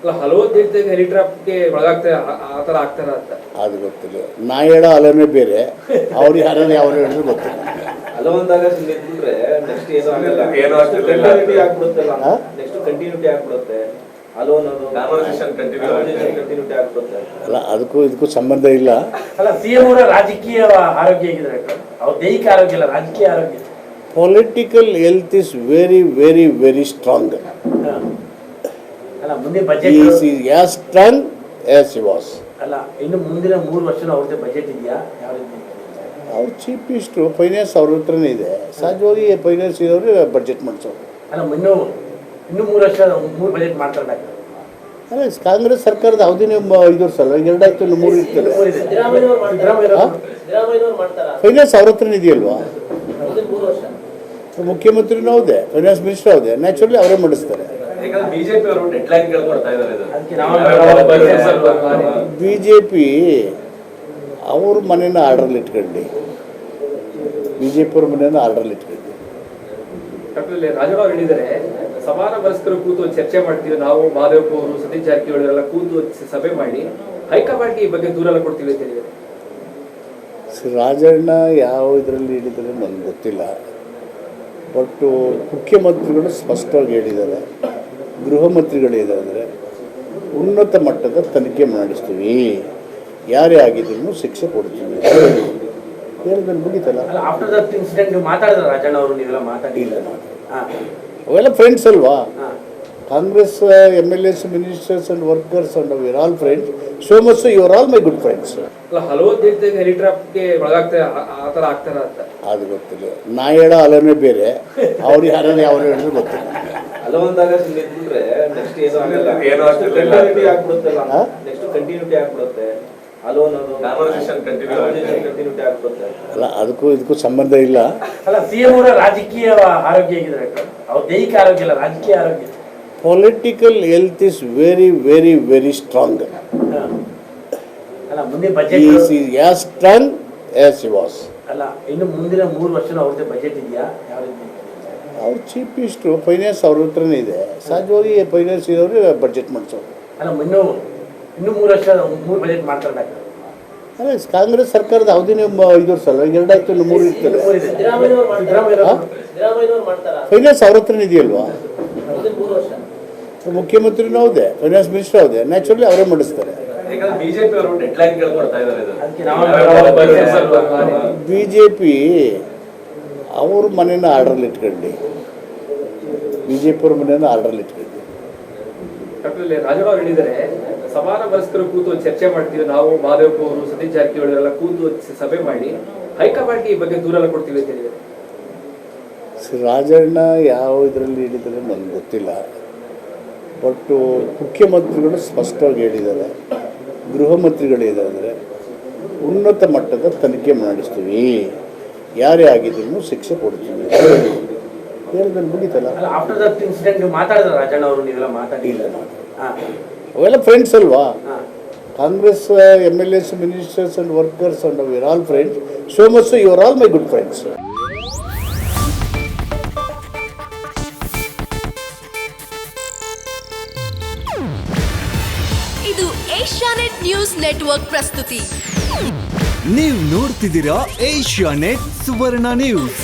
ಅಲ್ಲ ಹಲವು ದೇಶದಾಗ ಹೆಲಿಟ್ರಾಪ್ಗೆ ಒಳಗಾಗ್ತಾರೆ ಆ ಥರ ಆಗ್ತಾರ ಅಂತ ಅದು ಗೊತ್ತಿಲ್ಲ. ನಾ ಹೇಳೋ ಅಲನೇ ಬೇರೆ, ಅವ್ರಿಗೆ ಯಾರು ಯಾವ ಹೇಳಿದ್ರು ಗೊತ್ತಿಲ್ಲ. ಹಲವೊಂದಾಗ ನಿಂತ್ಬಿಟ್ರೆ ನೆಕ್ಸ್ಟ್ ಏನೋ ಆಗಲ್ಲ, ಕಂಟಿನ್ಯೂಟಿ ಆಗ್ಬಿಡುತ್ತಲ್ಲ, ನೆಕ್ಸ್ಟ್ ಕಂಟಿನ್ಯೂಟಿ ಆಗ್ಬಿಡುತ್ತೆ. ಕಂಟಿನ್ಯೂಟಿ ಆಗ್ಬಿಡುತ್ತೆ. ಅಲ್ಲ ಅದಕ್ಕೂ ಇದಕ್ಕೂ ಸಂಬಂಧ ಇಲ್ಲ. ಅಲ್ಲ ಸಿಎಂ ಅವರ ರಾಜಕೀಯ ಆರೋಗ್ಯ ಹೇಗಿದ್ರೆ ಅವ್ರ ದೈಹಿಕ ಆರೋಗ್ಯ ಅಲ್ಲ, ರಾಜಕೀಯ ಆರೋಗ್ಯ. Political health is very very very strong. ಅಲ್ಲ ಮುಂದಿನ budget is as strong as he was. ಅಲ್ಲ ಇನ್ನು ಮುಂದಿನ 3 ವರ್ಷ ಅವ್ರದ್ದು ಬಜೆಟ್ ಇದೆಯಾ? ಯಾವ ರೀತಿ? ಅವ್ರು ಚೀಫ್ ಮಿನಿಸ್ಟ್ರು, ಫೈನಾನ್ಸ್ ಅವ್ರ ಹತ್ರನೇ ಇದೆ. ಸಹಜವಾಗಿ ಫೈನಾನ್ಸ್ ಇರೋರು ಬಡ್ಜೆಟ್ ಮಾಡಿಸೋರು. ಅಲ್ಲ ಇನ್ನು 3 ವರ್ಷ 3 ಬಜೆಟ್ ಮಾಡ್ತಾರೆ. ಅಲ್ಲ ಕಾಂಗ್ರೆಸ್ ಸರ್ಕಾರದ ಅವಧಿನೇ 5 ವರ್ಷ ಅಲ್ಲ, 2 ಆಯ್ತು, ಇನ್ನು 3 ಇರ್ತದೆ. ಫೈನಾನ್ಸ್ ಅವ್ರ ಹತ್ರನೇ ಇದೆಯಲ್ವಾ? ಮುಖ್ಯಮಂತ್ರಿನೂ ಹೌದೇ, ಫೈನಾನ್ಸ್ ಮಿನಿಸ್ಟರ್ ಹೌದೇ, ನ್ಯಾಚುರಲಿ ಅವರೇ ಮಾಡಿಸ್ತಾರೆ. ಬಿಜೆಪಿ ಅವ್ರ ಮನೇನ ಆರ್ಡ್ರಲ್ಲಿ ಇಟ್ಕೊಳ್ಳಿ, ಬಿಜೆಪಿ ಅವ್ರ ಮನೇನ ಆರ್ಡ್ರಲ್ಲಿ ಇಟ್ಕೊಳ್ಳಿ. ಡಾಕ್ಟರ್ ರಾಜಣ್ಣ ಅವರು ಹೇಳಿದ್ದಾರೆ, ಸಮಾನ ಮನಸ್ಕರು ಕೂತು ಚರ್ಚೆ ಮಾಡ್ತೀವಿ ನಾವು, ಮಾದೇವಪ್ಪ ಅವರು, ಸತೀಶ್ ಜಾರಕಿಹೊಳಿ ಅವರೆಲ್ಲ ಕೂತು ಸಭೆ ಮಾಡಿ ಹೈಕಮಾಂಡ್ಗೆ ಈ ಬಗ್ಗೆ ದೂರೆಲ್ಲ ಕೊಡ್ತೀವಿ ಅಂತ ಹೇಳಿದ್ದಾರೆ. ರಾಜಣ್ಣ ಯಾವ ಇದರಲ್ಲಿ ಹೇಳಿದರೆ ನನಗೆ ಗೊತ್ತಿಲ್ಲ. ಬಟ್ ಮುಖ್ಯಮಂತ್ರಿಗಳು ಸ್ಪಷ್ಟವಾಗಿ ಹೇಳಿದ್ದಾರೆ, ಗೃಹ ಮಂತ್ರಿಗಳು ಹೇಳಿದರೆ ಉನ್ನತ ಮಟ್ಟದ ತನಿಖೆ ಮಾಡಿಸ್ತೀವಿ, ಯಾರೇ ಆಗಿದ್ರು ಶಿಕ್ಷೆ ಕೊಡ್ತೀವಿ ಹೇಳಿದ್ರೆ ಮುಗಿತಲ್ಲ. ಆಫ್ಟರ್ ದಟ್ ಇನ್ಸಿಡೆಂಟ್ ಮಾತಾಡಿದ್ರೆ ರಾಜಣ್ಣ ಅವರು ನೀವೆಲ್ಲ ಮಾತಾಡಿಲ್ಲ? ಅವೆಲ್ಲ ಫ್ರೆಂಡ್ಸ್ ಅಲ್ವಾ? Congress MLAs, ministers and workers and we are all friends. So much you are all my good friends. ಅಲ್ಲ ಹಲವು ದೇಶದಾಗ ಹೆಲಿಟ್ರಾಪ್ಗೆ ಒಳಗಾಗ್ತಾರೆ ಆ ಥರ ಆಗ್ತಾರ ಅಂತ ಅದು ಗೊತ್ತಿಲ್ಲ. ನಾ ಹೇಳೋ ಅಲನೇ ಬೇರೆ, ಅವ್ರಿಗೆ ಯಾರು ಯಾವ ಹೇಳಿದ್ರು ಗೊತ್ತಿಲ್ಲ. ಹಲವೊಂದಾಗ ನಿಂತ್ಬಿಟ್ರೆ ನೆಕ್ಸ್ಟ್ ಏನೋ ಆಗಲ್ಲ, ಕಂಟಿನ್ಯೂಟಿ ಆಗ್ಬಿಡುತ್ತಲ್ಲ, ನೆಕ್ಸ್ಟ್ ಕಂಟಿನ್ಯೂಟಿ ಆಗ್ಬಿಡುತ್ತೆ. ಕಂಟಿನ್ಯೂಟಿ ಆಗ್ಬಿಡುತ್ತೆ. ಅಲ್ಲ ಅದಕ್ಕೂ ಇದಕ್ಕೂ ಸಂಬಂಧ ಇಲ್ಲ. ಅಲ್ಲ ಸಿಎಂ ಅವರ ರಾಜಕೀಯ ಆರೋಗ್ಯ ಹೇಗಿದ್ರೆ ಅವ್ರ ದೈಹಿಕ ಆರೋಗ್ಯ ಅಲ್ಲ, ರಾಜಕೀಯ ಆರೋಗ್ಯ. Political health is very very very strong. ಅಲ್ಲ ಮುಂದಿನ budget is as strong as he was. ಅಲ್ಲ ಇನ್ನು ಮುಂದಿನ 3 ವರ್ಷ ಅವ್ರದ್ದು ಬಜೆಟ್ ಇದೆಯಾ? ಯಾವ ರೀತಿ? ಅವ್ರು ಚೀಫ್ ಮಿನಿಸ್ಟ್ರು, ಫೈನಾನ್ಸ್ ಅವ್ರ ಹತ್ರನೇ ಇದೆ. ಸಹಜವಾಗಿ ಫೈನಾನ್ಸ್ ಇರೋರು ಬಡ್ಜೆಟ್ ಮಾಡಿಸೋರು. ಅಲ್ಲ ಇನ್ನು 3 ವರ್ಷ 3 ಬಜೆಟ್ ಮಾಡ್ತಾರೆ. ಅಲ್ಲ ಕಾಂಗ್ರೆಸ್ ಸರ್ಕಾರದ ಅವಧಿನೇ 5 ವರ್ಷ ಅಲ್ಲ, 2 ಆಯ್ತು, ಇನ್ನು 3 ಇರ್ತದೆ. ಫೈನಾನ್ಸ್ ಅವ್ರ ಹತ್ರನೇ ಇದೆಯಲ್ವಾ? ಮುಖ್ಯಮಂತ್ರಿನೂ ಹೌದೇ, ಫೈನಾನ್ಸ್ ಮಿನಿಸ್ಟರ್ ಹೌದೇ, ನ್ಯಾಚುರಲಿ ಅವರೇ ಮಾಡಿಸ್ತಾರೆ. ಬಿಜೆಪಿ ಅವ್ರ ಮನೇನ ಆರ್ಡ್ರಲ್ಲಿ ಇಟ್ಕೊಳ್ಳಿ, ಬಿಜೆಪಿ ಅವ್ರ ಮನೇನ ಆರ್ಡ್ರಲ್ಲಿ ಇಟ್ಕೊಳ್ಳಿ. ಡಾಕ್ಟರ್ ರಾಜಣ್ಣ ಅವರು ಹೇಳಿದ್ದಾರೆ, ಸಮಾನ ಮನಸ್ಕರು ಕೂತು ಚರ್ಚೆ ಮಾಡ್ತೀವಿ ನಾವು, ಮಾದೇವಪ್ಪ ಅವರು, ಸತೀಶ್ ಜಾರಕಿಹೊಳಿ ಅವರೆಲ್ಲ ಕೂತು ಸಭೆ ಮಾಡಿ ಹೈಕಮಾಂಡ್ಗೆ ಈ ಬಗ್ಗೆ ದೂರೆಲ್ಲ ಕೊಡ್ತೀವಿ ಅಂತ ಹೇಳಿದ್ದಾರೆ. ರಾಜಣ್ಣ ಯಾವ ಇದರಲ್ಲಿ ಹೇಳಿದರೆ ನನಗೆ ಗೊತ್ತಿಲ್ಲ. ಬಟ್ ಮುಖ್ಯಮಂತ್ರಿಗಳು ಸ್ಪಷ್ಟವಾಗಿ ಹೇಳಿದ್ದಾರೆ, ಗೃಹ ಮಂತ್ರಿಗಳು ಹೇಳಿದರೆ ಉನ್ನತ ಮಟ್ಟದ ತನಿಖೆ ಮಾಡಿಸ್ತೀವಿ, ಯಾರೇ ಆಗಿದ್ರು ಶಿಕ್ಷೆ ಕೊಡ್ತೀವಿ ಹೇಳಿದ್ರೆ ಮುಗಿತಲ್ಲ. ಆಫ್ಟರ್ ದಟ್ ಇನ್ಸಿಡೆಂಟ್ ಮಾತಾಡಿದ್ರೆ ರಾಜಣ್ಣ ಅವರು ನೀವೆಲ್ಲ ಮಾತಾಡಿಲ್ಲ? ಅವೆಲ್ಲ ಫ್ರೆಂಡ್ಸ್ ಅಲ್ವಾ? Congress MLAs, ministers and workers and we are all friends. So much you are all my good friends. ಇದು ಏಷ್ಯಾನೆಟ್ ನ್ಯೂಸ್ ನೆಟ್ವರ್ಕ್ ಪ್ರಸ್ತುತಿ. ನೀವು ನೋಡ್ತಿದ್ದೀರಾ ಏಷ್ಯಾನೆಟ್ ಸುವರ್ಣ ನ್ಯೂಸ್.